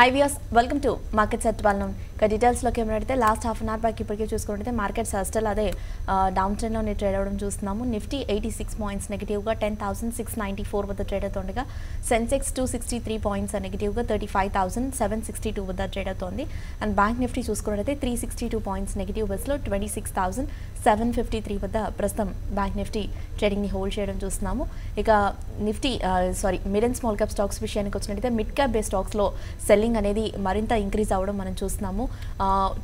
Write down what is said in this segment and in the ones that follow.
Hi viewers, welcome to Markets at 12 noon. Details లోకి ఏమైతే last half an hour back ఇప్పటికే చూసుకుంటే markets still అదే డౌన్ ట్రెండ్ లోనే ట్రేడ్ అవ్వడం చూస్తున్నాము. నిఫ్టీ 86 పాయింట్స్ నెగటివ్ గా 10694 వద్ద ట్రేడ్ అవుతుండగా సెన్సెక్స్ 263 పాయింట్స్ నెగటివ్ గా 35762 వద్ద ట్రేడ్ అవుతోంది. అండ్ బ్యాంక్ నిఫ్టీ చూసుకున్నట్లయితే 362 పాయింట్స్ నెగటివ్ బస్ లో 26753 వద్ద ప్రస్తుతం బ్యాంక్ నిఫ్టీ ట్రేడింగ్ ని హోల్డ్ చేయడం చూస్తున్నాము. ఇక Nifty mid and small cap stocks విషయానికి వచ్చినట్లయితే మిడ్ క్యాప్ బేస్ స్టాక్స్ లో సెల్లింగ్ అనేది మరింత ఇంక్రీజ్ అవ్వడం మనం చూస్తున్నాము.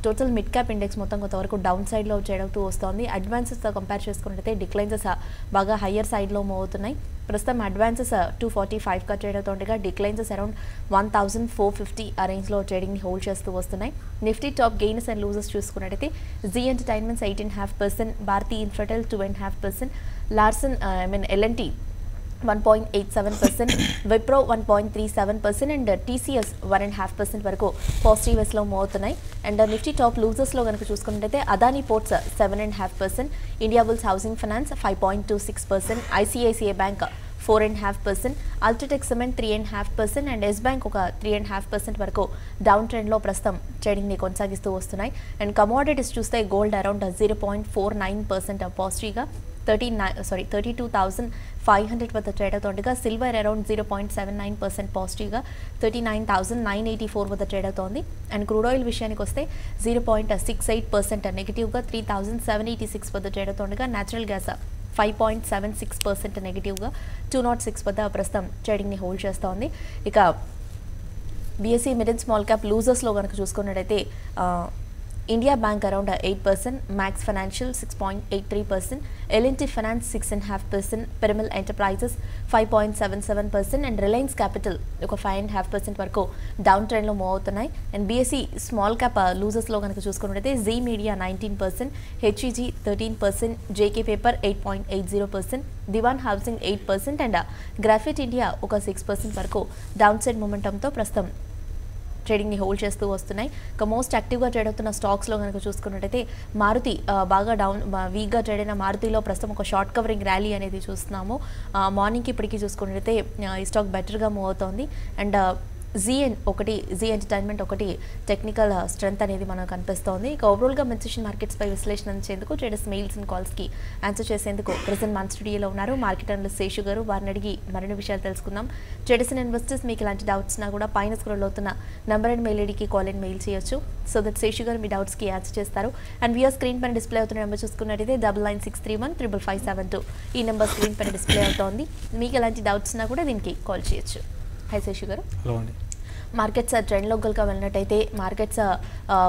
టోటల్ మిడ్ క్యాప్ ఇండెక్స్ మొత్తం కొంతవరకు డౌన్ సైడ్లో ట్రేడ్ అవుతూ వస్తుంది. అడ్వాన్సెస్తో కంపేర్ చేసుకున్నట్లయితే డిక్లైన్సెస్ బాగా హయ్యర్ సైడ్లో మూవ్ అవుతున్నాయి. ప్రస్తుతం అడ్వాన్సెస్ 245గా ట్రేడ్ అవుతుండగా డిక్లైన్సెస్ అరౌండ్ 1450 ఆ రేంజ్లో ట్రేడింగ్ని హోల్డ్ చేస్తూ వస్తున్నాయి. Nifty top gainers and losers చూసుకున్నట్టయితే జీ ఎంటర్టైన్మెంట్స్ 8.5%, భారతీ ఇన్ఫ్రాటెల్ 2.5%, లార్సన్ ఎల్ఎన్టీ 1.87%, విప్రో 1.37% అండ్ టీసీఎస్ 1.5% వరకు పాజిటివ్స్లో మూవ్ అవుతున్నాయి. అండ్ నిఫ్టీ టాప్ లూజర్స్లో కనుక చూసుకున్నట్టయితే Adani ports 7.5%, India Bulls housing finance 5.26%, ICICI bank 4.5%, UltraTech cement 3.5% and Yes bank ఒక 3.5% వరకు డౌన్ ట్రెండ్లో ప్రస్తుతం ట్రేడింగ్ని కొనసాగిస్తూ వస్తున్నాయి. అండ్ కమోడిటీస్ చూస్తే గోల్డ్ అరౌండ్ 0.49% పాజిటివ్గా 32,500 వద్ద ట్రేడ్ అవుతుండగా సిల్వర్ అరౌండ్ 0.79% పాజిటివ్గా 39,984 వద్ద ట్రేడ్ అవుతోంది. అండ్ క్రూడ్ ఆయిల్ విషయానికి వస్తే 0.68% నెగిటివ్గా 3,786 వద్ద ట్రేడ్ అవుతుండగా న్యాచురల్ గ్యాస్ 5.76% నెగిటివ్గా 206 వద్ద ప్రస్తుతం ట్రేడింగ్ని హోల్డ్ చేస్తోంది. ఇక BSE mid and small cap లూజర్స్లో కనుక చూసుకున్నట్టయితే India bank around 8%, Max financial 6.83%, L and T finance 6.5%, Piramal enterprises 5.77% and Reliance capital ఒక 5.5% వరకు డౌన్ ట్రెండ్లో మూవ్ అవుతున్నాయి. అండ్ బీఎస్సీ స్మాల్ క్యాప్ లూజర్స్లో కనుక చూసుకున్నట్టయితే Zee media 19%, HEG 13%, JK paper 8.80%, Dewan housing 8% and graphite India ఒక 6% వరకు డౌన్ సైడ్ మొమెంటంతో ప్రస్తుతం ట్రేడింగ్ని హోల్డ్ చేస్తూ వస్తున్నాయి. ఇక మోస్ట్ యాక్టివ్గా ట్రేడ్ అవుతున్న స్టాక్స్లో కనుక చూసుకున్నట్టయితే మారుతి బాగా వీక్గా ట్రేడ్ అయిన మారుతిలో ప్రస్తుతం ఒక షార్ట్ కవరింగ్ ర్యాలీ అనేది చూస్తున్నాము. మార్నింగ్కి ఇప్పటికీ చూసుకున్నట్టయితే ఈ స్టాక్ బెటర్గా మూవ్ అవుతోంది. అండ్ జీ ఎంటర్టైన్మెంట్ ఒకటి టెక్నికల్ స్ట్రెంత్ అనేది మనకు కనిపిస్తోంది. ఇక ఓవరాల్గా మెన్సెషన్ మార్కెట్స్పై విశ్లేషణ అందించేందుకు ట్రేడర్స్ మెయిల్స్ అండ్ కాల్స్కి ఆన్సర్ చేసేందుకు ప్రెజెంట్ మన స్టూడియోలో ఉన్నారు మార్కెట్ అనలిస్ట్ శేషు గారు. వారిని అడిగి మరిన్ని విషయాలు తెలుసుకుందాం. ట్రేడర్స్ అండ్ ఇన్వెస్టర్స్ మీకు ఇలాంటి డౌట్స్ నా కూడా పైన స్క్రోల్ అవుతున్న నంబర్ అండ్ మెయిల్ ఐడికి కాల్ అండ్ మెయిల్ చేయొచ్చు. సో దట్ శేషు గారు మీ డౌట్స్కి ఆన్సర్ చేస్తారు. అండ్ వ్యూయర్ స్క్రీన్ పైన డిస్ప్లే అవుతున్న నెంబర్ చూసుకున్నట్టయితే 9963155572 ఈ నెంబర్ స్క్రీన్ పైన డిస్ప్లే అవుతోంది. మీకు ఎలాంటి డౌట్స్ నా కూడా దీనికి కాల్ చేయొచ్చు. హై శేషు గారు. మార్కెట్స్ ట్రెండ్లో కనుక వెళ్ళినట్టయితే మార్కెట్స్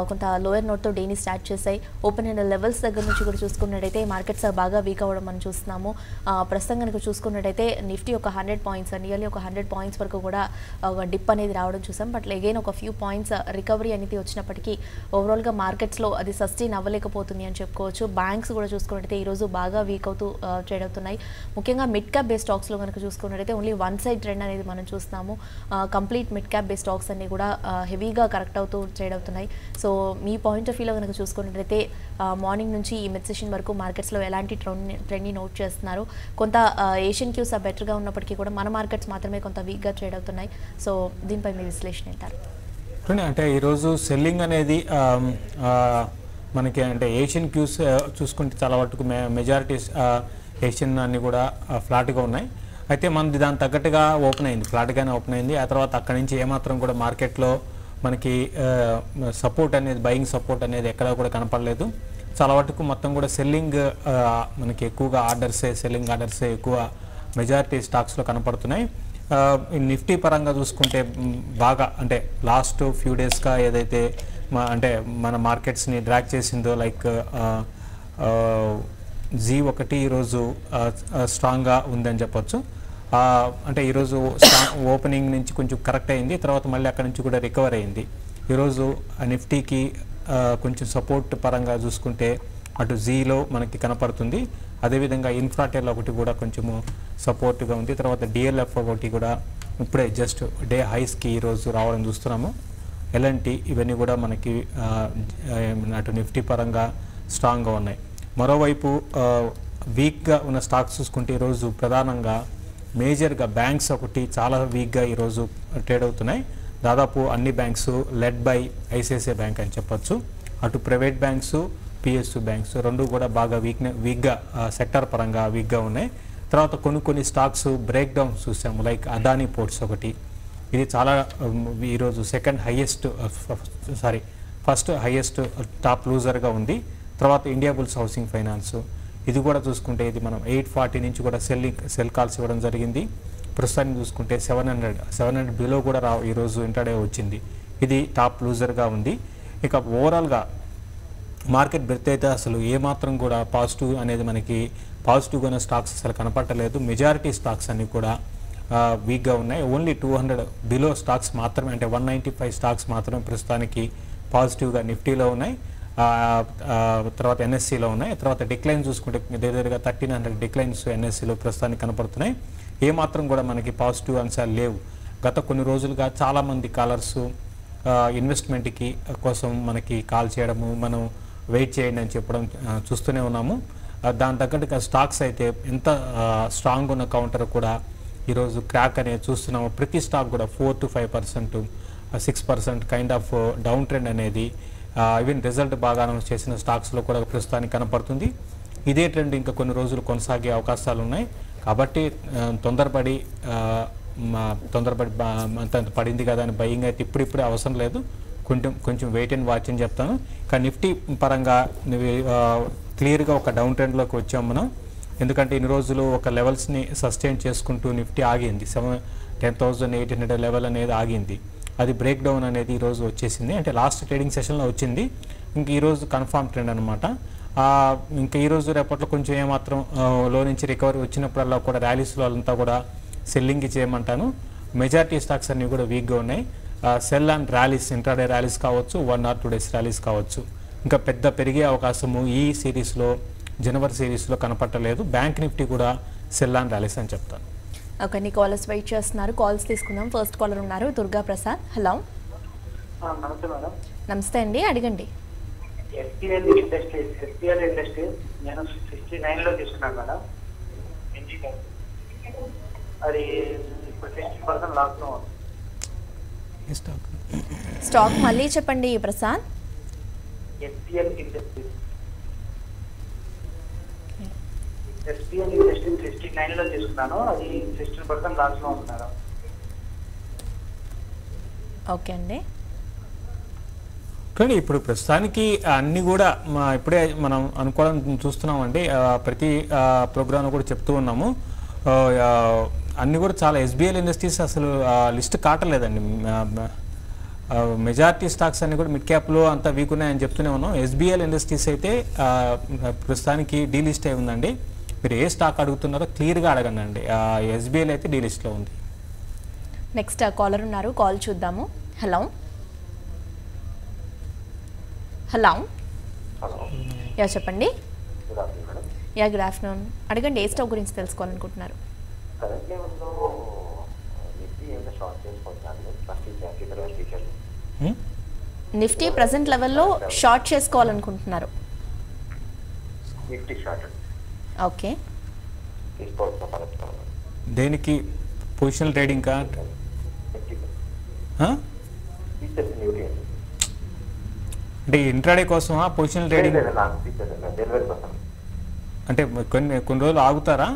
కొంత లోయర్ నోట్తో డేని స్టార్ట్ చేశాయి. ఓపెన్ అయిన లెవెల్స్ దగ్గర నుంచి కూడా చూసుకున్నట్టయితే మార్కెట్స్ బాగా వీక్ అవ్వడం మనం చూస్తున్నాము. ప్రస్తుతం కనుక చూసుకున్నట్టయితే నిఫ్టీ ఒక 100 పాయింట్స్ నియర్లీ ఒక 100 పాయింట్స్ వరకు కూడా ఒక డిప్ అనేది రావడం చూసాం. బట్ అగైన్ ఒక ఫ్యూ పాయింట్స్ రికవరీ అనేది వచ్చినప్పటికీ ఓవరాల్గా మార్కెట్స్లో అది సస్టైన్ అవ్వలేకపోతుంది అని చెప్పుకోవచ్చు. బ్యాంక్స్ కూడా చూసుకున్నట్టయితే ఈరోజు బాగా వీక్ అవుతూ ట్రేడ్ అవుతున్నాయి. ముఖ్యంగా మిడ్ క్యాప్ బేస్ స్టాక్స్లో కనుక చూసుకున్నట్టయితే ఓన్లీ వన్ సైడ్ ట్రెండ్ అనేది మనం చూస్తున్నాము. Complete mid cap base stocks అన్ని కూడా హెవీగా కరెక్ట్ అవుతూ ట్రేడ్ అవుతున్నాయి. సో మీ పాయింట్ ఆఫ్ వ్యూలో కనుక చూసుకున్నట్లయితే మార్నింగ్ నుంచి ఈ మిడ్ సెషన్ వరకు మార్కెట్స్లో ఎలాంటి ట్రెండ్ని నోట్ చేస్తున్నారు? కొంత ఏషియన్ క్యూస్ బెటర్గా ఉన్నప్పటికీ కూడా మన మార్కెట్స్ మాత్రమే కొంత వీక్గా ట్రేడ్ అవుతున్నాయి. సో దీనిపై మీ విశ్లేషణ ఏంటారు? అంటే ఈరోజు సెల్లింగ్ అనేది మనకి అంటే ఏషియన్ క్యూస్ చూసుకుంటే చాలా వరకు మెజారిటీస్ ఏషియన్ అన్ని కూడా ఫ్లాట్గా ఉన్నాయి. అయితే మనది దాని తగ్గట్టుగా ఫ్లాట్గానే ఓపెన్ అయింది. ఆ తర్వాత అక్కడి నుంచి ఏమాత్రం కూడా మార్కెట్లో మనకి సపోర్ట్ అనేది బయింగ్ సపోర్ట్ అనేది ఎక్కడా కూడా కనపడలేదు. చాలా వరకు మొత్తం కూడా సెల్లింగ్ మనకి ఎక్కువగా సెల్లింగ్ ఆర్డర్సే ఎక్కువ మెజారిటీ స్టాక్స్లో కనపడుతున్నాయి. నిఫ్టీ పరంగా చూసుకుంటే బాగా అంటే లాస్ట్ ఫ్యూ డేస్గా ఏదైతే మన మార్కెట్స్ని డ్రాక్ చేసిందో లైక్ G1 ఈరోజు స్ట్రాంగ్గా ఉందని చెప్పొచ్చు. అంటే ఈరోజు ఓపెనింగ్ నుంచి కొంచెం కరెక్ట్ అయింది, తర్వాత మళ్ళీ అక్కడి నుంచి కూడా రికవర్ అయింది. ఈరోజు నిఫ్టీకి కొంచెం సపోర్ట్ పరంగా చూసుకుంటే అటు జీలో మనకి కనపడుతుంది. అదేవిధంగా ఇన్ఫ్రాటెల్ ఒకటి కూడా కొంచెము సపోర్ట్గా ఉంది. తర్వాత డిఎల్ఎఫ్ ఒకటి కూడా ఇప్పుడే జస్ట్ డే హైస్కి ఈరోజు రావడం చూస్తున్నాము. ఎల్ఎన్టీ ఇవన్నీ కూడా మనకి అటు నిఫ్టీ పరంగా స్ట్రాంగ్గా ఉన్నాయి. మరోవైపు వీక్గా ఉన్న స్టాక్స్ చూసుకుంటే ఈరోజు ప్రధానంగా మేజర్గా బ్యాంక్స్ ఒకటి చాలా వీక్గా ఈరోజు ట్రేడ్ అవుతున్నాయి. దాదాపు అన్ని banks led by ICICI bank అని చెప్పొచ్చు. అటు ప్రైవేట్ బ్యాంక్స్, పిఎస్యు బ్యాంక్స్ రెండు కూడా బాగా వీక్గా సెక్టర్ పరంగా వీక్గా ఉన్నాయి. తర్వాత కొన్ని స్టాక్స్ బ్రేక్ డౌన్ చూసాము, లైక్ అదానీ పోర్ట్స్ ఒకటి, ఇది చాలా ఈరోజు ఫస్ట్ హైయెస్ట్ టాప్ లూజర్గా ఉంది. తర్వాత ఇండియా బుల్స్ హౌసింగ్ ఫైనాన్స్, ఇది కూడా చూసుకుంటే ఇది మనం 840 నుంచి కూడా సెల్ కాల్స్ ఇవ్వడం జరిగింది. ప్రస్తుతానికి చూసుకుంటే 700 బిలో కూడా ఈరోజు ఇంటర్డే వచ్చింది. ఇది టాప్ లూజర్గా ఉంది. ఇక ఓవరాల్గా మార్కెట్ బ్రెత్ అయితే అసలు ఏమాత్రం కూడా పాజిటివ్ అనేది మనకి పాజిటివ్గా ఉన్న స్టాక్స్ అసలు కనపడలేదు. మెజారిటీ స్టాక్స్ అన్నీ కూడా వీక్గా ఉన్నాయి. ఓన్లీ 200 బిలో స్టాక్స్ మాత్రమే, అంటే 195 స్టాక్స్ మాత్రమే ప్రస్తుతానికి పాజిటివ్గా నిఫ్టీలో ఉన్నాయి, తర్వాత ఎన్ఎస్సిలో ఉన్నాయి. తర్వాత డిక్లైన్ చూసుకుంటే దగ్గరగా 1300 డిక్లైన్స్ ఎన్ఎస్సిలో ప్రస్తుతానికి కనపడుతున్నాయి. ఏమాత్రం కూడా మనకి పాజిటివ్ అంశాలు లేవు. గత కొన్ని రోజులుగా చాలామంది కాలర్స్ ఇన్వెస్ట్మెంట్కి కోసం మనకి కాల్ చేయడము, మనం వెయిట్ చేయండి అని చెప్పడం చూస్తూనే ఉన్నాము. దాని తగ్గట్టుగా స్టాక్స్ అయితే ఎంత స్ట్రాంగ్ ఉన్న కౌంటర్ కూడా ఈరోజు క్రాక్ అనేది చూస్తున్నాము. ప్రతి స్టాక్ కూడా 4 to 5%, 6% kind of down trend అనేది ఈవెన్ రిజల్ట్ బాగా అనౌన్స్ చేసిన స్టాక్స్లో కూడా ప్రస్తుతానికి కనపడుతుంది. ఇదే ట్రెండ్ ఇంకా కొన్ని రోజులు కొనసాగే అవకాశాలు ఉన్నాయి. కాబట్టి తొందరపడి అంత పడింది కదా అని బయింగ్ అయితే ఇప్పుడిప్పుడే అవసరం లేదు. కొంచెం వెయిట్ అండ్ వాచ్ అని చెప్తాను. కానీ నిఫ్టీ పరంగా క్లియర్గా ఒక డౌన్ ట్రెండ్లోకి వచ్చాం మనం. ఎందుకంటే ఇన్ని రోజులు ఒక లెవెల్స్ని సస్టైన్ చేసుకుంటూ నిఫ్టీ ఆగింది. 10,800 లెవెల్ అనేది ఆగింది. అది బ్రేక్ డౌన్ అనేది ఈరోజు వచ్చేసింది, అంటే లాస్ట్ ట్రేడింగ్ సెషన్లో వచ్చింది. ఇంక ఈరోజు కన్ఫామ్ ట్రెండ్ అనమాట. ఇంకా ఈరోజు రేపట్లో కొంచెం ఏమాత్రం లో నుంచి రికవరీ వచ్చినప్పుడల్లా కూడా ర్యాలీస్లో అంతా కూడా సెల్లింగ్ చేయమంటాను. మెజారిటీ స్టాక్స్ అన్నీ కూడా వీక్గా ఉన్నాయి. Sell and rallies, intraday rallies కావచ్చు, 1 or 2 days ర్యాలీస్ కావచ్చు. ఇంకా పెద్ద పెరిగే అవకాశము ఈ సిరీస్లో, జనవరి సిరీస్లో కనపట్టలేదు. బ్యాంక్ నిఫ్టీ కూడా సెల్ అండ్ ర్యాలీస్ అని చెప్తాను. ఓకే, నీ కాలర్స్ వెయిట్ చేస్తున్నారు, కాల్స్ తీసుకుందాం. ఫస్ట్ కాలర్ ఉన్నారు దుర్గా ప్రసాద్. హలో. నమస్తే మేడం. నమస్తే అండి, అడగండి. ఎస్పీఎల్ ఇండస్ట్రీస్ నేను 69లో తీసుకున్నాను మేడం. అది ఇప్పుడు 60% లాస్లో ఉంది. స్టాక్ మళ్ళీ చెప్పండి ప్రసాద్. ఎస్పీఎల్ ఇండస్ట్రీస్ 69లో తీసుకున్నాను, అది 16% లాస్లో ఉంది మేడం. ఓకే అండి. కానీ ఇప్పుడు ప్రస్తుతానికి అన్నీ కూడా ఇప్పుడే మనం అనుకోవడం చూస్తున్నామండి. ప్రతి ప్రోగ్రామ్ కూడా చెప్తూ ఉన్నాము. అన్నీ కూడా చాలా ఎస్బీఎల్ ఇండస్ట్రీస్ అసలు లిస్ట్ కాటలేదండి. మెజారిటీ స్టాక్స్ అన్నీ కూడా మిడ్ క్యాప్లో అంతా వీక్ ఉన్నాయని చెప్తూనే ఉన్నాం. ఎస్బీఎల్ ఇండస్ట్రీస్ అయితే ప్రస్తుతానికి డీ లిస్ట్ అయి ఉందండి. మీరు ఏ స్టాక్ అడుగుతున్నారో క్లియర్గా అడగండి. ఎస్బీఎల్ అయితే డీ లిస్ట్లో ఉంది. నెక్స్ట్ కాలర్ ఉన్నారు, కాల్ చూద్దాము. హలో. హలో. యా చెప్పండి. Yeah good afternoon. అడగండి, ఏ స్టాక్ గురించి తెలుసుకోవాలనుకుంటున్నారు? నిఫ్టీ ప్రెసెంట్ లెవెల్లో షార్ట్ చేసుకోవాలనుకుంటున్నారు. ఓకే, దేనికి? పొజిషనల్ ట్రేడింగ్ కా? అంటే ఇంట్రాడే కోసమా పొజిషనల్ ట్రేడింగ్? అంటే కొన్ని రోజులు ఆగుతారా?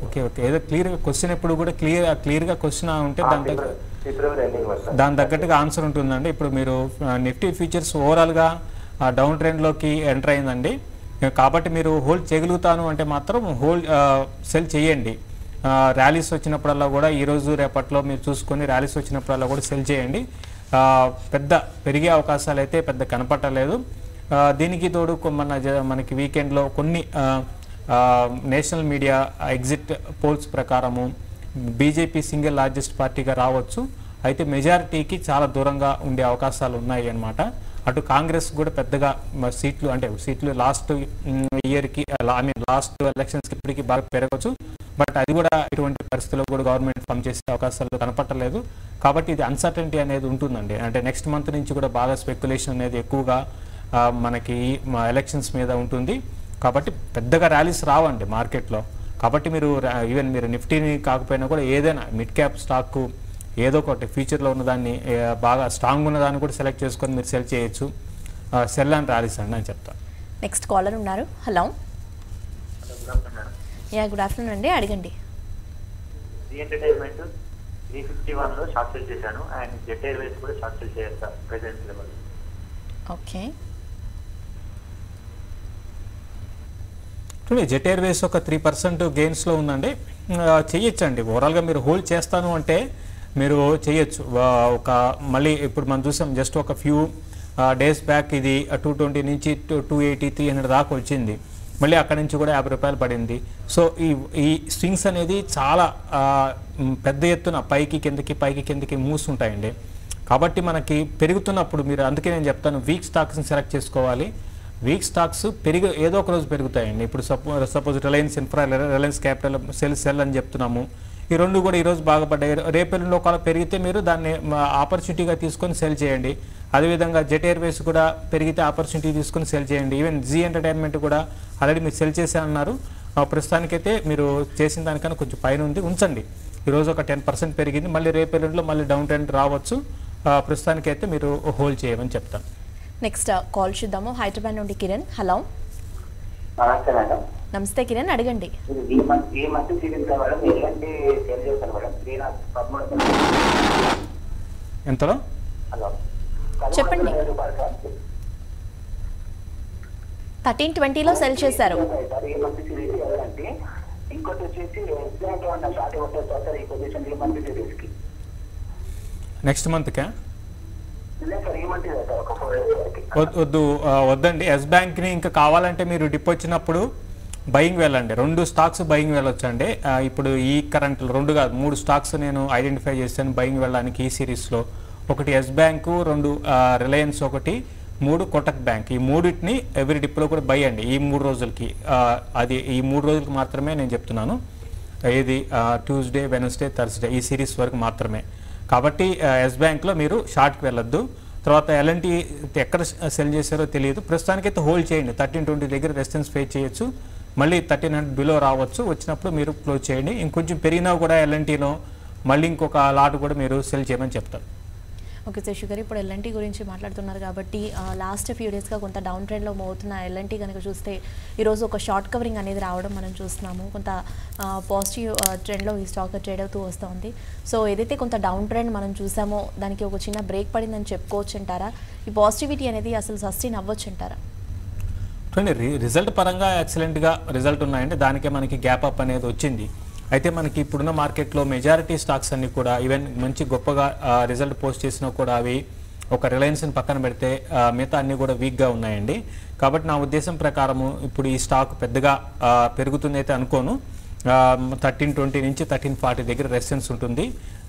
Okay okay. ఏదో క్లియర్గా క్వశ్చన్ ఎప్పుడు కూడా క్లియర్గా క్వశ్చన్ ఉంటే దాని తగ్గట్టుగా ఆన్సర్ ఉంటుందండి. ఇప్పుడు మీరు నిఫ్టీ ఫ్యూచర్స్ ఓవరాల్గా డౌన్ ట్రెండ్లోకి ఎంటర్ అయిందండి. కాబట్టి మీరు హోల్డ్ చేయగలుగుతాను అంటే మాత్రం సెల్ చేయండి. ర్యాలీస్ వచ్చినప్పుడల్లా కూడా ఈరోజు రేపట్లో మీరు చూసుకొని ర్యాలీస్ వచ్చినప్పుడల్లా కూడా సెల్ చేయండి. పెద్ద పెరిగే అవకాశాలు అయితే పెద్ద కనపట్టలేదు. దీనికి తోడు మనకి వీకెండ్లో కొన్ని నేషనల్ మీడియా ఎగ్జిట్ పోల్స్ ప్రకారము బీజేపీ సింగిల్ లార్జెస్ట్ పార్టీగా రావచ్చు. అయితే మెజారిటీకి చాలా దూరంగా ఉండే అవకాశాలు ఉన్నాయి అన్నమాట. అటు కాంగ్రెస్ కూడా పెద్దగా సీట్లు లాస్ట్ ఇయర్కి లాస్ట్ ఎలక్షన్స్కి ఇప్పటికీ బాగా పెరగవచ్చు. బట్ అది కూడా ఇటువంటి పరిస్థితుల్లో కూడా గవర్నమెంట్ ఫామ్ చేసే అవకాశాలు కనపట్టలేదు. కాబట్టి ఇది అన్సర్టనిటీ అనేది ఉంటుందండి. అంటే నెక్స్ట్ మంత్ నుంచి కూడా బాగా స్పెక్యులేషన్ అనేది ఎక్కువగా మనకి ఎలక్షన్స్ మీద ఉంటుంది. కాబట్టి పెద్దగా ర్యాలీస్ రావండి మార్కెట్లో. కాబట్టి మీరు ఈవెన్ మీరు నిఫ్టీని కాకపోయినా కూడా ఏదైనా మిడ్ క్యాప్ స్టాక్ ఏదో ఒకటి ఫ్యూచర్లో ఉన్నదాన్ని బాగా స్ట్రాంగ్ ఉన్నదాన్ని కూడా సెలెక్ట్ చేసుకొని మీరు సెల్ చేయొచ్చు. సెల్ అండ్ ర్యాలీస్ అండి అని చెప్తాను. నెక్స్ట్ కాలర్ ఉన్నారు. హలో. యా గుడ్ ఆఫ్టర్నూన్ అండి, అడగండి. ఎంటర్టైన్మెంట్ 351 లో షార్ట్ సెల్ చేశాను అండ్ జెట్ ఎయిర్వేస్ కూడా షార్ట్ సెల్ చేస్తా present level. Okay. Jet Airways ఒక 3% గెయిన్స్లో ఉందండి. చెయ్యొచ్చండి. ఓవరాల్గా మీరు హోల్డ్ చేస్తాను అంటే మీరు చేయొచ్చు. ఒక మళ్ళీ ఇప్పుడు మనం చూసాం జస్ట్ ఒక ఫ్యూ డేస్ బ్యాక్ ఇది 220 నుంచి 280 300 దాకా వచ్చింది. మళ్ళీ అక్కడి నుంచి కూడా 50 రూపాయలు పడింది. సో ఈ స్వింగ్స్ అనేది చాలా పెద్ద ఎత్తున పైకి కిందకి మూవ్స్ ఉంటాయండి. కాబట్టి మనకి పెరుగుతున్నప్పుడు మీరు, అందుకే నేను చెప్తాను వీక్ స్టాక్స్ని సెలెక్ట్ చేసుకోవాలి. వీక్ స్టాక్స్ ఏదో ఒక రోజు పెరుగుతాయండి. ఇప్పుడు suppose Reliance infra, Reliance capital, cell అని చెప్తున్నాము. ఈ రెండు కూడా ఈరోజు బాగా పడ్డాయి. రేపెల్లులో ఒకవేళ పెరిగితే మీరు దాన్ని ఆపర్చునిటీగా తీసుకొని సెల్ చేయండి. అదేవిధంగా జెట్ ఎయిర్వేస్ కూడా పెరిగితే ఆపర్చునిటీ తీసుకొని సెల్ చేయండి. ఈవెన్ జీ ఎంటర్టైన్మెంట్ కూడా ఆల్రెడీ మీరు సెల్ చేశారన్నారు. ప్రస్తుతానికైతే మీరు చేసిన దానికన్నా కొంచెం పైన ఉంది, ఉంచండి. ఈరోజు ఒక 10% పెరిగింది. మళ్ళీ రేపెల్లులో మళ్ళీ డౌన్ ట్రెండ్ రావచ్చు. ప్రస్తుతానికైతే మీరు హోల్డ్ చేయమని చెప్తాను. నెక్స్ట్ కాల్ చూద్దాము. హైదరాబాద్ నుండి కిరణ్. హలో. నమస్తే మేడం. నమస్తే కిరణ్, అడగండి. ఈ మంత్ సిరీస్ మేడం ఎలాంటి సేల్ చేస్తాను మేడం? 13 ఎంతలో? హలో చెప్పండి. 1320లో సెల్ చేశారు. ఈ మంత్ సిరీస్ ఎలాంటి? ఇంకోటి వచ్చేసి షార్ట్ కొట్టేస్తారు ఈ పొజిషన్ ఈ మంత్ సిరీస్ కి. నెక్స్ట్ మంత్కా? వద్దు వద్దండి. ఎస్ బ్యాంక్ని ఇంకా కావాలంటే మీరు డిప్ వచ్చినప్పుడు బయింగ్ వెళ్ళండి. 2 స్టాక్స్ బయింగ్ వెళ్ళొచ్చండి. ఇప్పుడు ఈ కరెంట్లో 2 కాదు 3 స్టాక్స్ నేను ఐడెంటిఫై చేశాను బయింగ్ వెళ్ళడానికి ఈ సిరీస్లో. ఒకటి ఎస్ బ్యాంకు, 2 రిలయన్స్, 3 కోటక్ బ్యాంక్. ఈ మూడింటిని ఎవ్రీ డిప్లో కూడా బై అండి ఈ 3 రోజులకి. అది ఈ 3 రోజులకి మాత్రమే నేను చెప్తున్నాను. ఇది ట్యూస్డే, వెనస్డే, థర్స్డే ఈ సిరీస్ వరకు మాత్రమే. కాబట్టి ఎస్ బ్యాంక్లో మీరు షార్ట్కి వెళ్ళొద్దు. తర్వాత ఎల్ఎన్టీ ఎక్కడ సెల్ చేశారో తెలియదు. ప్రస్తుతానికైతే హోల్డ్ చేయండి. 1320 దగ్గర రెసిస్టెన్స్ ఫేస్ చేయొచ్చు. మళ్ళీ 1300 బిలో రావచ్చు. వచ్చినప్పుడు మీరు క్లోజ్ చేయండి. ఇంకొంచెం పెరిగినా కూడా ఎల్ఎన్టీలో మళ్ళీ ఇంకొక లాట్ కూడా మీరు సెల్ చేయమని చెప్తారు. ఓకే శశి గారు, ఇప్పుడు ఎల్ఎన్టీ గురించి మాట్లాడుతున్నారు కాబట్టి లాస్ట్ ఫ్యూ డేస్గా కొంత డౌన్ ట్రెండ్లో మోగుతున్న ఎల్ఎన్టీ కనుక చూస్తే ఈరోజు ఒక షార్ట్ కవరింగ్ అనేది రావడం మనం చూస్తున్నాము. కొంత పాజిటివ్ ట్రెండ్లో ఈ స్టాక్ ట్రేడ్ అవుతూ వస్తుంది. సో ఏదైతే కొంత డౌన్ ట్రెండ్ మనం చూసామో దానికి ఒక చిన్న బ్రేక్ పడిందని చెప్పుకోవచ్చు అంటారా? ఈ పాజిటివిటీ అనేది అసలు సస్టైన్ అవ్వచ్చు అంటారా? రిజల్ట్ పరంగా ఎక్సలెంట్గా రిజల్ట్ ఉన్నాయండి. దానికే మనకి గ్యాప్ అప్ అనేది వచ్చింది. అయితే మనకి ఇప్పుడున్న మార్కెట్లో మెజారిటీ స్టాక్స్ అన్ని కూడా ఈవెన్ మంచి గొప్పగా రిజల్ట్ పోస్ట్ చేసినా కూడా అవి ఒక రిలయన్స్ని పక్కన పెడితే మిగతా అన్నీ కూడా వీక్గా ఉన్నాయండి. కాబట్టి నా ఉద్దేశం ప్రకారము ఇప్పుడు ఈ స్టాక్ పెద్దగా పెరుగుతుంది అయితే అనుకోను. 1320 నుంచి 1340 దగ్గర రెసిస్టెన్స్ ఉంటుంది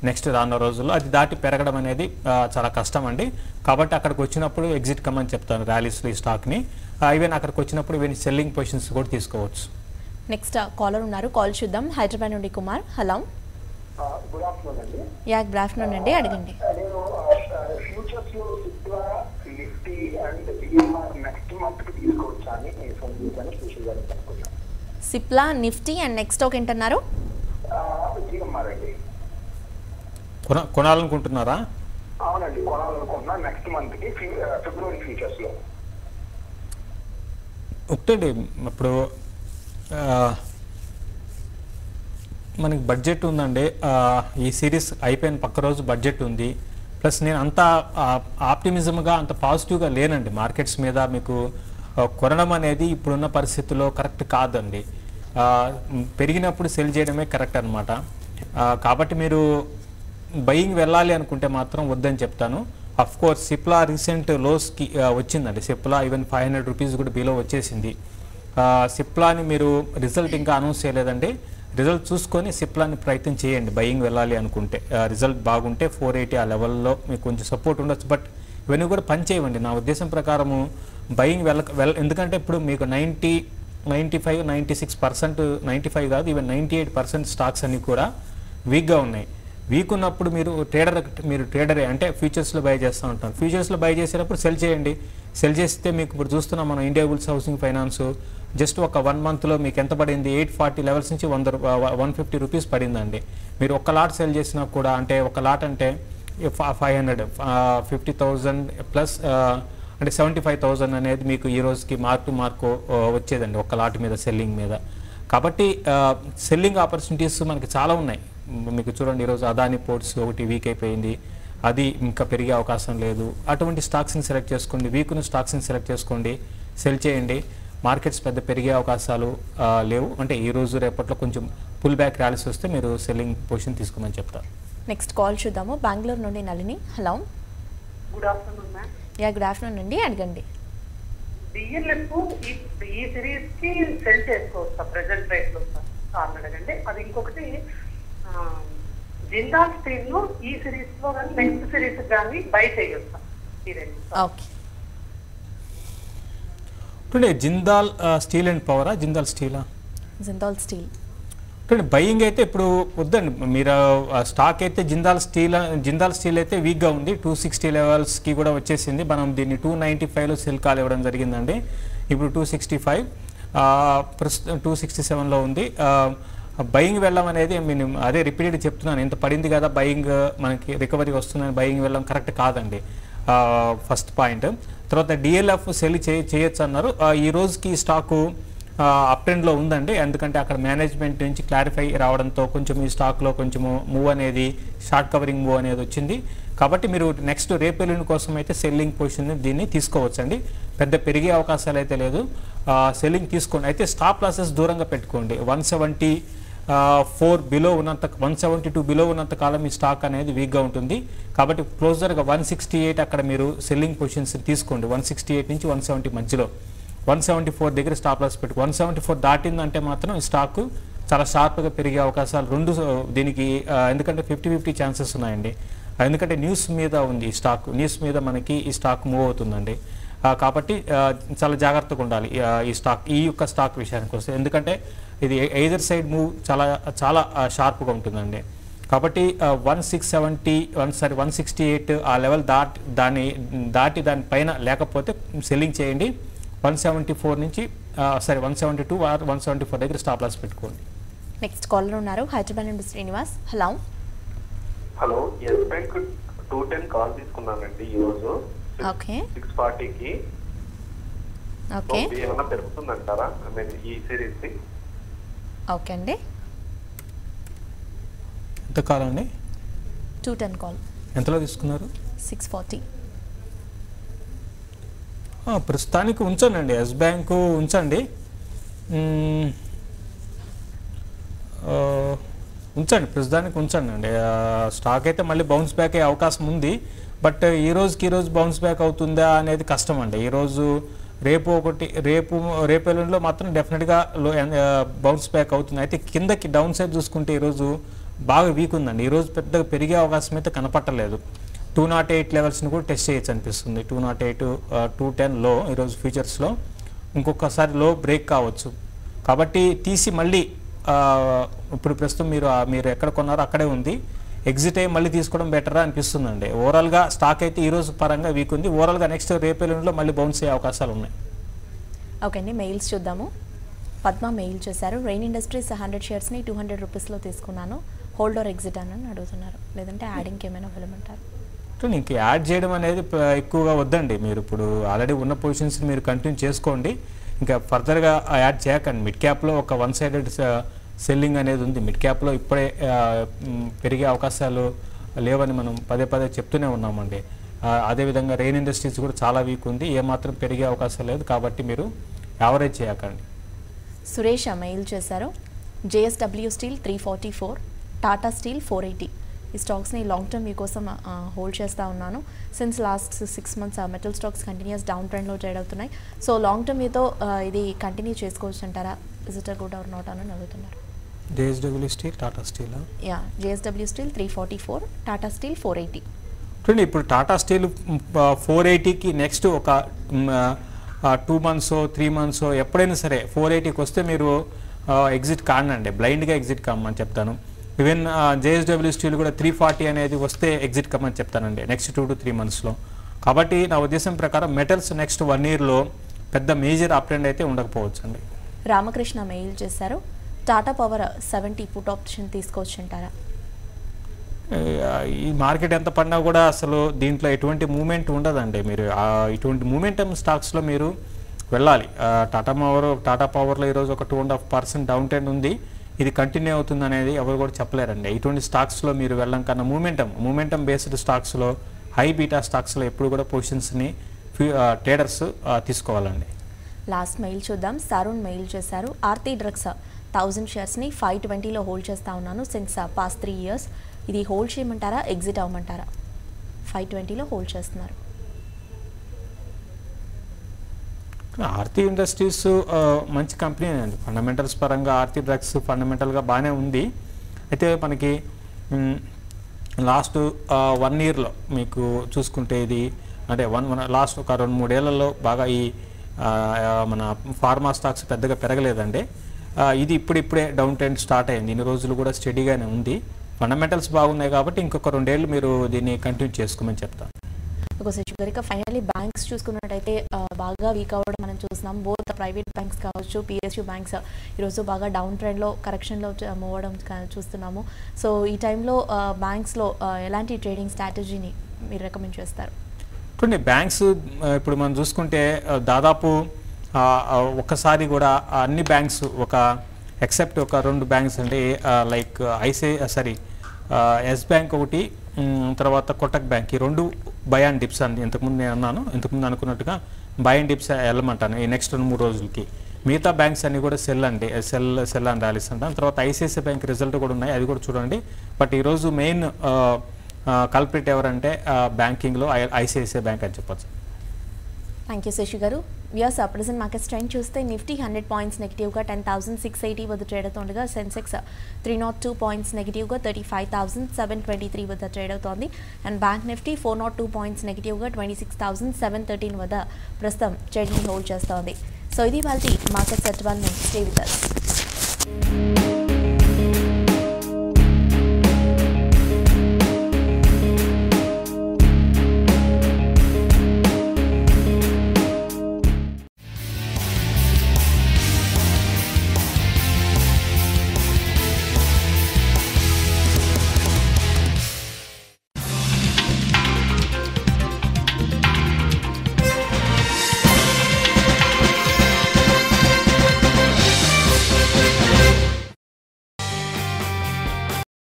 నెక్స్ట్ రానున్న రోజుల్లో. అది దాటి పెరగడం అనేది చాలా కష్టం అండి. కాబట్టి అక్కడికి వచ్చినప్పుడు ఎగ్జిట్ కమ్మని చెప్తాను ర్యాలీస్లో ఈ స్టాక్ని. ఈవెన్ అక్కడికి వచ్చినప్పుడు ఈవెన్ సెల్లింగ్ పొజిషన్స్ కూడా తీసుకోవచ్చు. నెక్స్ట్ కాలర్ ఉన్నారు. కాల్ చూద్దాం. హైదరాబాద్ నుండి కుమార్. హలో. గుడ్ ఆఫ్టర్నూన్ అండి. యా గుడ్ ఆఫ్టర్నూన్ అండి, అడగండి. నేను ఫ్యూచర్స్ లో Cipla, Nifty and GMR next month కి తీసుకోవచ్చా అని ఫోన్ చేశాను. స్పెషల్ గా అనుకున్నాను. సిప్లా, నిఫ్టీ అండ్ నెక్స్ట్ ఒక ఏంటన్నారు? జిఎంఆర్ అండి. కొనాలనుకుంటున్నారా? అవునండి, కొనాలనుకుంటున్నా నెక్స్ట్ మంత్ కి ఫిబ్రవరి ఫ్యూచర్స్ లో. ఒకటండి, ఇప్పుడు మనకి బడ్జెట్ ఉందండి. ఈ సిరీస్ అయిపోయిన పక్క రోజు బడ్జెట్ ఉంది. ప్లస్ నేను అంత ఆప్టిమిజంగా అంత పాజిటివ్గా లేనండి మార్కెట్స్ మీద. మీకు కొనడం అనేది ఇప్పుడున్న పరిస్థితుల్లో కరెక్ట్ కాదండి. పెరిగినప్పుడు సెల్ చేయడమే కరెక్ట్ అనమాట. కాబట్టి మీరు బయింగ్ వెళ్ళాలి అనుకుంటే మాత్రం వద్దని చెప్తాను. అఫ్ కోర్స్ సిప్లా రీసెంట్ లోస్కి వచ్చిందండి. సిప్లా ఈవెన్ 500 రూపీస్ కూడా బిలో వచ్చేసింది. సిప్లాని మీరు రిజల్ట్ ఇంకా అనౌన్స్ చేయలేదండి. రిజల్ట్ చూసుకొని సిప్లాని ప్రయత్నం చేయండి బయింగ్ వెళ్ళాలి అనుకుంటే. రిజల్ట్ బాగుంటే 480 ఆ లెవెల్లో మీకు కొంచెం సపోర్ట్ ఉండొచ్చు. బట్ ఇవన్నీ కూడా పని చేయవండి నా ఉద్దేశం ప్రకారము. బయింగ్ ఎందుకంటే ఇప్పుడు మీకు 95, 96%, 95 కాదు ఈవెన్ 98% స్టాక్స్ అన్నీ కూడా వీక్గా ఉన్నాయి. వీక్ ఉన్నప్పుడు మీరు ట్రేడరే అంటే ఫ్యూచర్స్లో బై చేస్తూ ఉంటారు. ఫ్యూచర్స్లో బై చేసేటప్పుడు సెల్ చేయండి. సెల్ చేస్తే మీకు ఇప్పుడు చూస్తున్నాం మనం India Bulls housing finance just ఒక 1 మంత్లో మీకు ఎంత పడింది 840 లెవెల్స్ నుంచి 150 రూపీస్ పడిందండి. మీరు ఒక లాట్ సెల్ చేసినా కూడా అంటే ఒక లాట్ అంటే 50,000 ప్లస్ అంటే 75,000 అనేది మీకు ఈ రోజుకి మార్కు వచ్చేదండి ఒక లాట్ మీద సెల్లింగ్ మీద. కాబట్టి సెల్లింగ్ ఆపర్చునిటీస్ మనకి చాలా ఉన్నాయి. మీకు చూడండి ఈరోజు అదాని పోర్ట్స్ ఒకటి వీక్ అయిపోయింది, అది ఇంకా పెరిగే అవకాశం లేదు. అటువంటి స్టాక్స్ని సెలెక్ట్ చేసుకోండి, వీక్ ఉన్న స్టాక్స్ని సెలెక్ట్ చేసుకోండి, సెల్ చేయండి. మార్కెట్స్ పెద్ద పెరిగే అవకాశాలు లేవు. అంటే ఈ రోజు రేపట్లో కొంచెం పుల్ బ్యాక్ ర్యాలీస్ వస్తే మీరు సెల్లింగ్ పొజిషన్ తీసుకోమని చెప్తారు. నెక్స్ట్ కాల్ చూద్దాము. బెంగళూరు నుండి Nalini. Hello, good afternoon ma'am. Yeah good afternoon అండి, అడగండి. డిఎల్ఎఫ్ ఈ సిరీస్ కి సెల్ చేసుకోవచ్చా ప్రెసెంట్ రేట్ లో సార్ అడగండి. అది ఇంకొకటి జిందాల్ స్టీల్ లో ఈ సిరీస్ లో కానీ నెక్స్ట్ సిరీస్ కానీ బై చేయొచ్చా ఈ రెండు? ఓకే, ఇప్పుడు జిందాల్ స్టీల్ అండ్ పవరా, జిందాల్ స్టీలా? జిందాల్ స్టీల్. ఇప్పుడు బయింగ్ అయితే ఇప్పుడు వద్దండి, మీరు స్టాక్ అయితే జిందాల్ స్టీల్ అయితే వీక్గా ఉంది. 260 లెవెల్స్కి కూడా వచ్చేసింది. మనం దీన్ని 295లో సెల్ కాల్ ఇవ్వడం జరిగిందండి. ఇప్పుడు 265 267లో ఉంది. బయింగ్ వెళ్ళడం అనేది నేను అదే రిపీటెడ్ చెప్తున్నాను, ఇంత పడింది కదా బయింగ్ మనకి రికవరీ వస్తుందని బయింగ్ వెళ్ళడం కరెక్ట్ కాదండి. First point. తర్వాత డిఎల్ఎఫ్ సెల్ చేయొచ్చు అన్నారు. ఈ రోజుకి స్టాకు అప్ ట్రెండ్లో ఉందండి, ఎందుకంటే అక్కడ మేనేజ్మెంట్ నుంచి క్లారిఫై రావడంతో కొంచెం ఈ స్టాక్లో కొంచెము మూవ్ అనేది షార్ట్ కవరింగ్ మూవ్ అనేది వచ్చింది. కాబట్టి మీరు నెక్స్ట్ రేపెల్లుండి కోసం అయితే సెల్లింగ్ పొజిషన్ దీన్ని తీసుకోవచ్చండి. పెద్ద పెరిగే అవకాశాలు అయితే లేదు, సెల్లింగ్ తీసుకోండి. అయితే స్టాప్ లాసెస్ దూరంగా పెట్టుకోండి. 174 బిలో ఉన్నంత 172 బిలో ఉన్నంత కాలం ఈ స్టాక్ అనేది వీక్గా ఉంటుంది. కాబట్టి క్లోజర్గా 168 అక్కడ మీరు సెల్లింగ్ పొజిషన్స్ తీసుకోండి. 168 నుంచి 170 మధ్యలో. 174 దగ్గర స్టాప్ లాస్ పెట్టుకో. 174 దాటిందంటే మాత్రం ఈ స్టాక్ చాలా షార్ప్గా పెరిగే అవకాశాలు రెండు దీనికి, ఎందుకంటే 50-50 ఛాన్సెస్ ఉన్నాయండి. ఎందుకంటే న్యూస్ మీద ఉంది ఈ స్టాక్, న్యూస్ మీద మనకి ఈ స్టాక్ మూవ్ అవుతుందండి. కాబట్టి చాలా జాగ్రత్తగా ఉండాలి ఈ యొక్క స్టాక్ విషయానికి వస్తే, ఎందుకంటే ఇది ఎయిదర్ సైడ్ మూవ్ చాలా షార్ప్గా ఉంటుందండి. కాబట్టి 168 ఆ లెవెల్ దాటి దాని పైన లేకపోతే సెల్లింగ్ చేయండి. 174 నుంచి 172 ఆర్ 174 దగ్గర స్టాప్ లాస్ పెట్టుకోండి. నెక్స్ట్ కాలర్ ఉన్నారు, హైదరాబాద్ నుండి Srinivas. Hello, hello. Yes Bank 210 call తీసుకున్నానండి ఈరోజు. ఓకే, 640కి. ఓకే, ఏమన్నా పెరుగుతుందంటారా ఈ సిరీస్? ఓకే అండి. ఎంత కాలం అండి? 210 కాల్. ఎంతలో తీసుకున్నారు? 640. ప్రస్తుతానికి ఉంచండి, ఎస్ బ్యాంకు ఉంచండి. ప్రస్తుతానికి ఉంచండి అండి. స్టాక్ అయితే మళ్ళీ బౌన్స్ బ్యాక్ అయ్యే అవకాశం ఉంది. బట్ ఈ రోజుకి బౌన్స్ బ్యాక్ అవుతుందా అనేది కష్టం అండి. ఈరోజు రేపు ఎల్లుండిలో మాత్రం డెఫినెట్గా బౌన్స్ బ్యాక్ అవుతుంది. అయితే కిందకి డౌన్ సైడ్ చూసుకుంటే ఈరోజు బాగా వీక్ ఉందండి. ఈరోజు పెద్దగా పెరిగే అవకాశం అయితే కనపట్టలేదు. 208 లెవెల్స్ని కూడా టెస్ట్ చేయొచ్చు అనిపిస్తుంది. 208 210 లో ఈరోజు ఫ్యూచర్స్లో ఇంకొకసారి లో బ్రేక్ కావచ్చు. కాబట్టి తీసి మళ్ళీ ఇప్పుడు ప్రస్తుతం మీరు ఎక్కడ కొన్నారో అక్కడే ఉంది, ఎగ్జిట్ అయ్యి మళ్ళీ తీసుకోవడం బెటరా అనిపిస్తుందండి. ఓవరాల్గా స్టాక్ అయితే ఈరోజు పరంగా వీక్ ఉంది. ఓవరాల్గా నెక్స్ట్ రేపెల్లుండిలో మళ్ళీ బౌన్స్ అయ్యే అవకాశాలు ఉన్నాయి. ఓకే అండి, మెయిల్స్ చూద్దాము. పద్మ మెయిల్ చేశారు. రెయిన్ ఇండస్ట్రీస్ 100 షేర్స్ని 200 రూపీస్లో తీసుకున్నాను, హోల్డ్ ఆర్ ఎగ్జిట్ అని అడుగుతున్నారు. లేదంటే యాడింగ్ ఏమైనా వెళ్ళమంటారు? ఇంక యాడ్ చేయడం అనేది ఎక్కువగా వద్దండి. మీరు ఇప్పుడు ఆల్రెడీ ఉన్న పొజిషన్స్ మీరు కంటిన్యూ చేసుకోండి, ఇంకా ఫర్దర్గా యాడ్ చేయకండి. మిడ్ క్యాప్లో ఒక వన్ సైడెడ్ సెల్లింగ్ అనేది ఉంది. మిడ్ క్యాప్లో ఇప్పుడే పెరిగే అవకాశాలు లేవని మనం పదే చెప్తూనే ఉన్నామండి. అదేవిధంగా రెయిన్ ఇండస్ట్రీస్ కూడా చాలా వీక్ ఉంది, ఏమాత్రం పెరిగే అవకాశం లేదు. కాబట్టి మీరు యావరేజ్ చేయకండి. సురేష్ మెయిల్ చేశారు. JSW steel 344, Tata steel 480. ఈ స్టాక్స్ని లాంగ్ టర్మ్ మీకోసం హోల్డ్ చేస్తూ ఉన్నాను. Since last 6 months metal stocks continuous down ట్రెండ్లో ట్రేడ్ అవుతున్నాయి. సో లాంగ్ టర్మ్ మీతో ఇది కంటిన్యూ చేసుకోవచ్చు అంటారా? Is it good or not అని అడుగుతున్నారు. JSW steel, Tata steel. Yeah, JSW steel 344, Tata steel 480. చూడండి, ఇప్పుడు టాటా స్టీల్ 480కి నెక్స్ట్ ఒక 2 months 3 months ఎప్పుడైనా సరే 480కి వస్తే మీరు ఎగ్జిట్ కానండి, బ్లైండ్గా ఎగ్జిట్ కమ్మని చెప్తాను. ఈవెన్ జేఎస్డబ్ల్యూ స్టీల్ కూడా 340 అనేది వస్తే ఎగ్జిట్ కమ్మని చెప్తానండి నెక్స్ట్ 2 to 3 monthsలో. కాబట్టి నా ఉద్దేశం ప్రకారం మెటల్స్ నెక్స్ట్ 1 yearలో పెద్ద మేజర్ అప్ ట్రెండ్ అయితే ఉండకపోవచ్చు అండి. రామకృష్ణ మెయిల్ చేశారు. టాటా పవర్ 70 పుట్ ఆప్షన్ తీసుకోవచ్చు అంటారా? ఈ మార్కెట్ ఎంత పడినా కూడా అసలు దీంట్లో ఎటువంటి మూమెంట్ ఉండదండి. మీరు ఇటువంటి మూమెంటమ్ స్టాక్స్లో మీరు వెళ్ళాలి. టాటా పవర్లో ఈరోజు ఒక 2.5% డౌన్ ట్రెండ్ ఉంది. ఇది కంటిన్యూ అవుతుంది అనేది ఎవరు కూడా చెప్పలేరండి. ఇటువంటి స్టాక్స్లో మీరు వెళ్ళడం కన్నా మూమెంటమ్ బేస్డ్ స్టాక్స్లో, హై బీటా స్టాక్స్లో ఎప్పుడు కూడా పొజిషన్స్ని ట్రేడర్స్ తీసుకోవాలండి. లాస్ట్ మెయిల్ చూద్దాం. సారుణ్ మెయిల్ చేశారు. ఆర్తి డ్రగ్స్ 1000 షేర్స్ని 520లో హోల్డ్ చేస్తూ ఉన్నాను సిన్స్ పాస్ట్ 3 years. ఇది హోల్డ్ చేయమంటారా, ఎగ్జిట్ అవ్వమంటారా? 520లో హోల్డ్ చేస్తున్నారు. ఆర్తి ఇండస్ట్రీస్ మంచి కంపెనీ అండి. ఫండమెంటల్స్ పరంగా ఆర్తి డ్రగ్స్ ఫండమెంటల్గా బాగానే ఉంది. అయితే మనకి లాస్ట్ 1 yearలో మీకు చూసుకుంటే ఇది అంటే లాస్ట్ ఒక 2-3 ఏళ్లలో బాగా ఈ మన ఫార్మా స్టాక్స్ పెద్దగా పెరగలేదండి. ఇది ఇప్పుడే డౌన్ ట్రెండ్ స్టార్ట్ అయింది. ఇన్ని రోజులు కూడా స్టడీగానే ఉంది. ఫండమెంటల్స్ బాగున్నాయి కాబట్టి ఇంకొక 2 ఏళ్ళు మీరు దీన్ని కంటిన్యూ చేసుకోమని చెప్తాను. ఇక ఫైనల్లీ బ్యాంక్స్ చూసుకున్నట్టయితే బాగా వీక్ అవ్వడం మనం చూస్తున్నాం. బోత్ ప్రైవేట్ బ్యాంక్స్ కావచ్చు, PSU బ్యాంక్స్ ఈరోజు బాగా డౌన్ ట్రెండ్లో కరెక్షన్లో మూవ్ అవ్వడం చూస్తున్నాము. సో ఈ టైంలో బ్యాంక్స్లో ఎలాంటి ట్రేడింగ్ స్ట్రాటజీని మీరు రికమెండ్ చేస్తారు? ఇప్పుడు బ్యాంక్స్ ఇప్పుడు మనం చూసుకుంటే దాదాపు ఒక్కసారి కూడా అన్ని బ్యాంక్స్ ఎక్సెప్ట్ ఒక 2 బ్యాంక్స్ అంటే లైక్ ఎస్ బ్యాంక్ ఒకటి, తర్వాత కోటక్ బ్యాంక్, ఈ 2 బై అండ్ డిప్స్ అండి. ఇంతకుముందు నేను ఇంతకుముందు అనుకున్నట్టుగా బై అండ్ డిప్స్ వెళ్ళమంటాను ఈ నెక్స్ట్ 2-3 రోజులకి. మిగతా బ్యాంక్స్ అన్ని కూడా సెల్ అండ్ ర్యాలీస్ అంటాను. తర్వాత ICICI బ్యాంక్ రిజల్ట్ కూడా ఉన్నాయి, అది కూడా చూడండి. బట్ ఈరోజు మెయిన్ కల్ప్రిట్ ఎవరంటే బ్యాంకింగ్లో ICICI బ్యాంక్ అని చెప్పచ్చు. థ్యాంక్ యూ శశి గారు. వ్యూస్ ప్రెజెంట్ మార్కెట్ ట్రెండ్ చూస్తే నిఫ్టీ 100 పాయింట్స్ నెగిటివ్గా 10,680 వద్ద ట్రేడ్ అవుతుండగా సెన్సెక్స్ 302 పాయింట్స్ నెగిటివ్గా 35,723 వద్ద ట్రేడ్ అవుతోంది. అండ్ బ్యాంక్ నిఫ్టీ 402 పాయింట్స్ నెగిటివ్గా 26,713 వద్ద ప్రస్తుతం ట్రేడింగ్ హోల్డ్ చేస్తోంది. సో ఇది వాళ్ళ market set. Stay with us.